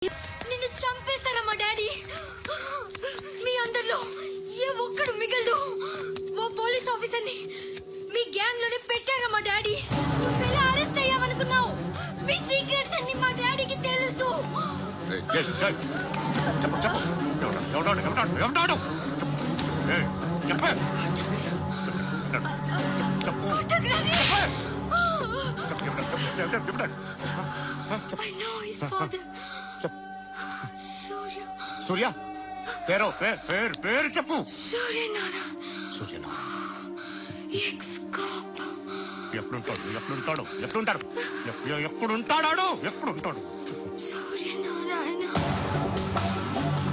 నిన్ను చంపేస్తారా మా డాడీ? మీ అందరిలో ఏ ఒక్కడు మిగలడు. ఓ పోలీస్ ఆఫీసర్ని మీ గ్యాంగ్ లోనే పెట్టారా మా డాడీ? నువ్వెలా అరెస్ట్ అయ్యావనుకున్నావు? మీ సీక్రెట్స్ అన్ని మా డాడీకి తెలుసు. I know his father. Surya పేరు చెప్పు. Suryanarayana ex cop. ఎప్పుడుంటాడు సూర్యనారాయణ.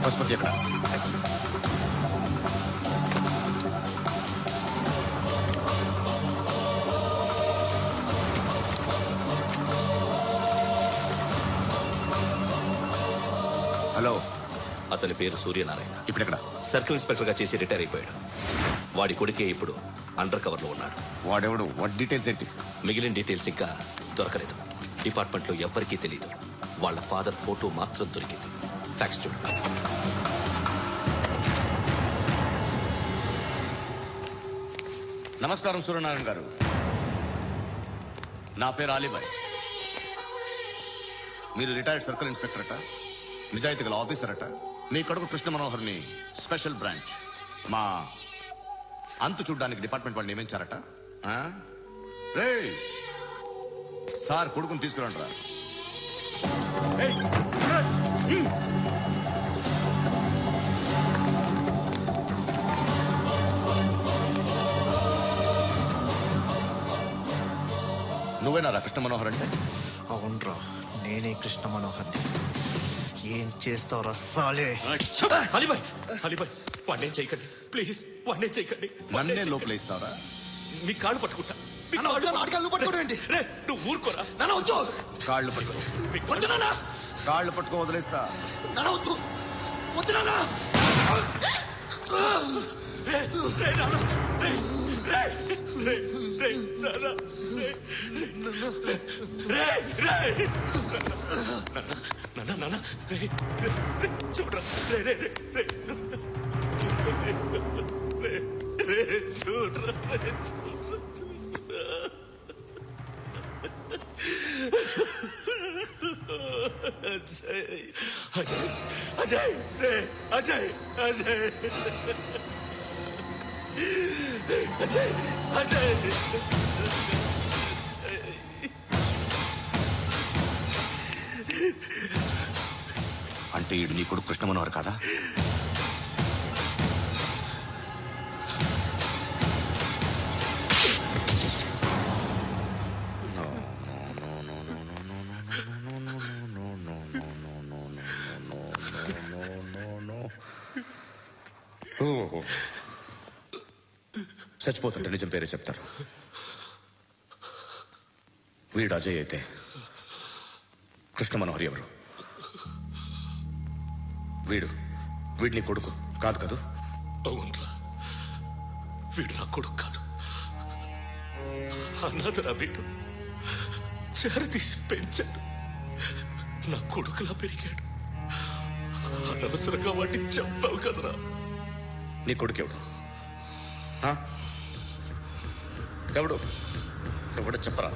పశుపతి ఎక్కడ? హలో, అతని పేరు సూర్యనారాయణ. ఇప్పుడెక్కడ? సర్కిల్ ఇన్స్పెక్టర్ గా చేసి రిటైర్ అయిపోయాడు. వాడి కొడుకే ఇప్పుడు అండర్ కవర్ లో ఉన్నాడు. వాడెవడు? వాడి డీటెయిల్స్ ఏంటి? మిగిలిన డీటెయిల్స్ ఇంకా దొరకలేదు. డిపార్ట్మెంట్ లో ఎవ్వరికీ తెలియదు. వాళ్ళ ఫాదర్ ఫోటో మాత్రం దొరికింది. ఫ్యాక్స్ చూడండి. నమస్కారం సూర్యనారాయణ గారు. నా పేరు అలీబాయ్. మీరు రిటైర్డ్ సర్కిల్ ఇన్స్పెక్టర్ అట, నిజాయితీ గల ఆఫీసర్ అట. మీ కొడుకు కృష్ణ మనోహర్ని స్పెషల్ బ్రాంచ్ మా అంతు చూడ్డానికి డిపార్ట్మెంట్ వాళ్ళు నియమించారట. రే సార్, కొడుకుని తీసుకురండి రా. నువ్వేనారా కృష్ణ మనోహర్ అంటే? అవునరా, నేనే కృష్ణ మనోహర్ని. ఏం చేస్తావురా సాలే? అలీబాయ్, అలీబాయ్, వాడిని చేయకండి ప్లీజ్, వాడిని చేయకండి. నన్నే లోపల ఇస్తావరా? మీ కాళ్ళు పట్టుకుంటా. నువ్వు ఊరుకోరా. కాళ్ళు పట్టుకో. కాళ్ళు పట్టుకో వదిలేస్తా. చూడరా, చూడరా. అజయ్, అజయ్, అజయ్, అజయ్, అజయ్, అజయ్. అంటే ఈడు నీ కొడుకు కృష్ణ మనోహర్ కాదా? చచ్చిపోతుంటే నిజం పేరే చెప్తారు. వీడు అజయ్ అయితే కృష్ణ మనోహర్ ఎవరు? వీడిని కొడుకు కాదు కదూ? అవునరా, వీడు నా కొడుకు కాదు. అన్నదరా వీడు. చేరతీసి పెంచాడు. నా కొడుకులా పెరిగాడు. అనవసరంగా వాడిని చెప్పావు కదరా. నీ కొడుకు ఎవడు? ఎవడు చెప్పరా?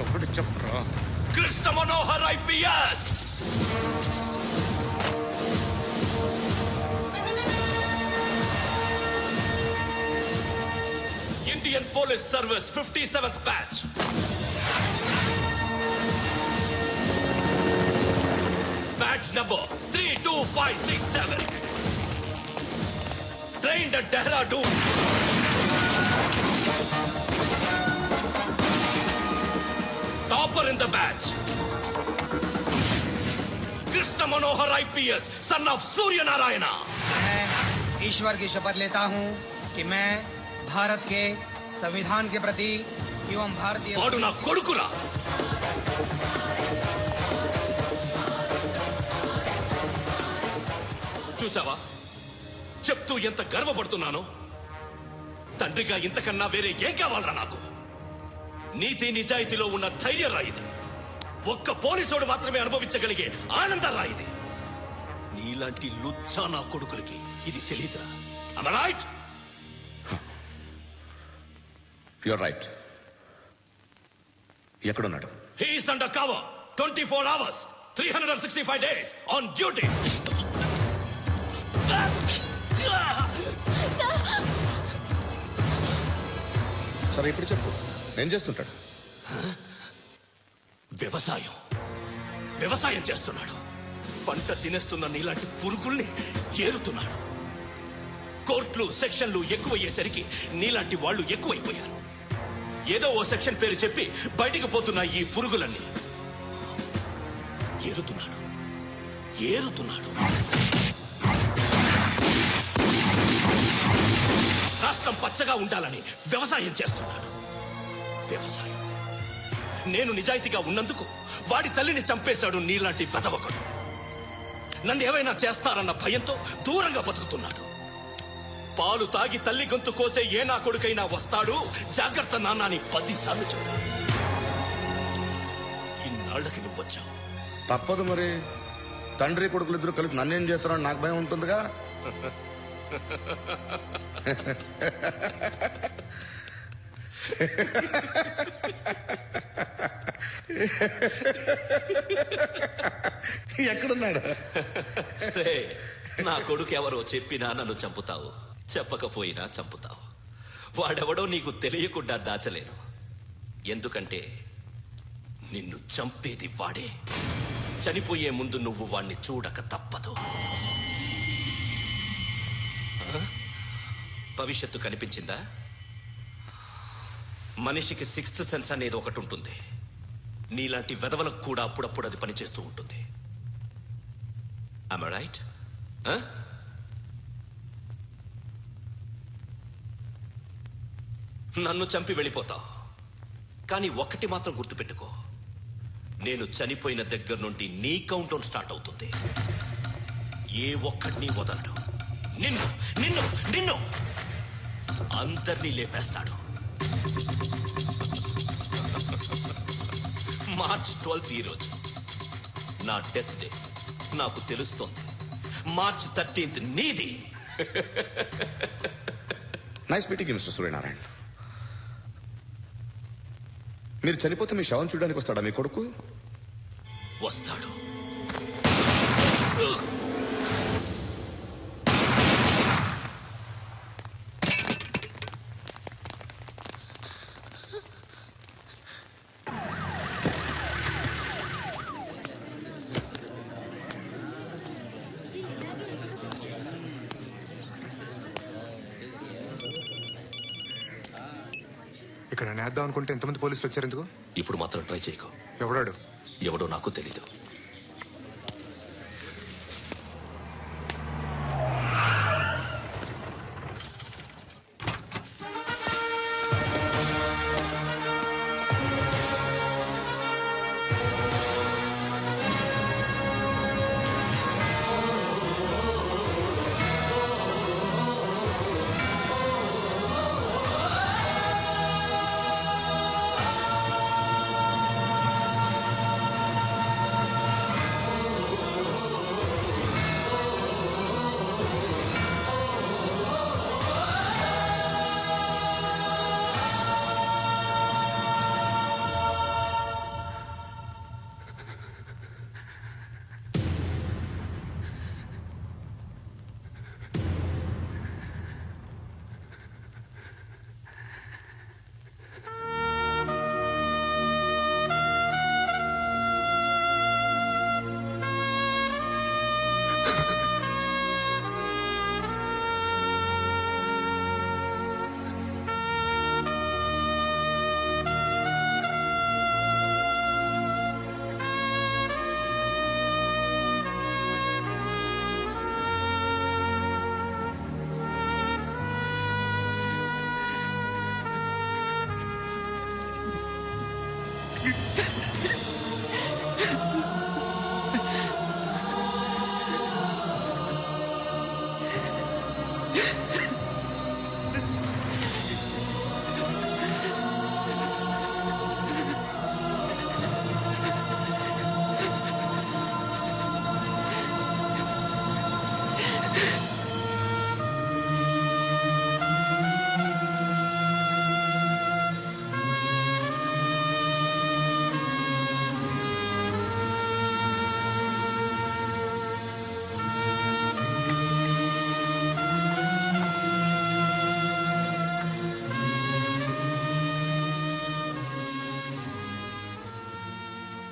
ఎవడు చెప్పరా? Krishna Manohar IPS. Indian police service 57th batch. Batch number 32567. Trained at Dehradun. Topper in the batch. Krishna Manohar IPS, son of Surya Narayana. मैं ईश्वर की शपथ लेता हूँ कि मैं भारत के संविधान के प्रति एवं भारतीय वाडु ना कोडुकुरा. చూసావా, చెప్తూ ఎంత గర్వపడుతున్నానో. తండ్రిగా ఇంతకన్నా వేరే ఏం కావాలరా నాకు? నీతి నిజాయితీలో ఉన్న ధైర్యం రా ఇది. ఒక్క పోలీసోడు మాత్రమే అనుభవించగలిగే ఆనందరా ఇది. నీలాంటి లుచ్చా నా కొడుకులకి ఇది తెలీదురా. Am I right? You're right. ఎక్కడున్నాడు? He is under cover 24 hours 365 days on duty. సరే ఇప్పుడు చెప్పు, ఏం చేస్తుంటాడు? వ్యవసాయం చేస్తున్నాడు. పంట తినేస్తున్న నీలాంటి పురుగుల్ని చేరుతున్నాడు. కోర్టులు సెక్షన్లు ఎక్కువయ్యేసరికి నీలాంటి వాళ్ళు ఎక్కువైపోయారు. ఏదో ఓ సెక్షన్ పేరు చెప్పి బయటికి పోతున్న ఈ పురుగులన్నీ ఏరుతున్నాడు. రాష్ట్రం పచ్చగా ఉండాలని వ్యవసాయం చేస్తున్నాడు. నేను నిజాయితీగా ఉన్నందుకు వాడి తల్లిని చంపేశాడు నీలాంటి వెధవకుడు. నన్ను ఏమైనా చేస్తారన్న భయంతో దూరంగా బతుకుతున్నాడు. పాలు తాగి తల్లి గొంతు కోసే ఏ నా కొడుకైనా వస్తాడు, జాగ్రత్త నాన్న అని 10 సార్లు చెప్పాడు. ఇన్నాళ్ళకి నువ్వు వచ్చావు. తప్పదు మరి. తండ్రి కొడుకులు ఇద్దరు కలిసి నన్నేం చేస్తారని నాకు భయం ఉంటుందిగా. ఎక్కడున్నాడు? నా కొడుకు ఎవరో చెప్పినా నన్ను చంపుతావు, చెప్పకపోయినా చంపుతావు. వాడెవడో నీకు తెలియకుండా దాచలేను. ఎందుకంటే నిన్ను చంపేది వాడే. చనిపోయే ముందు నువ్వు వాణ్ణి చూడక తప్పదు. భవిష్యత్తు కనిపించిందా? మనిషికి 6th సెన్స్ అనేది ఒకటి ఉంటుంది. నీలాంటి వెధవలకు కూడా అప్పుడప్పుడు అది పనిచేస్తూ ఉంటుంది. Am I right? నన్ను చంపి వెళ్ళిపోతావు. కానీ ఒక్కటి మాత్రం గుర్తుపెట్టుకో, నేను చనిపోయిన దగ్గర నుండి నీ కౌంట్ డౌన్ స్టార్ట్ అవుతుంది. ఏ ఒక్కడిని వదలడు. నిన్ను అందరినీ లేపేస్తాడు. మార్చ్ 12 ఈ రోజు నా డెత్ డే. నాకు తెలుస్తోంది. మార్చ్ 13 నీది. Nice meeting you mister Suryanarayana. మీరు చనిపోతే మీ శవం చూడడానికి వస్తాడా మీ కొడుకు? వస్తాడు. ఇక్కడ నేద్దాం అనుకుంటే ఎంతమంది పోలీసులు వచ్చారు ఎందుకు? ఇప్పుడు మాత్రం ట్రై చేయకు. ఎవడో నాకు తెలీదు.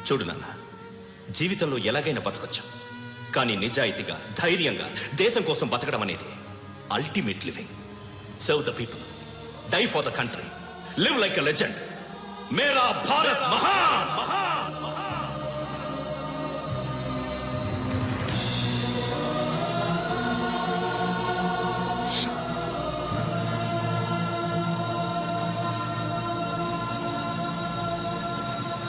చూడు నాన్న, జీవితంలో ఎలాగైనా బతకొచ్చు, కానీ నిజాయితీగా ధైర్యంగా దేశం కోసం బతకడం అనేది ultimate living. Serve the people, die for the country, live like a legend. మేరా భారత్ మహాన్.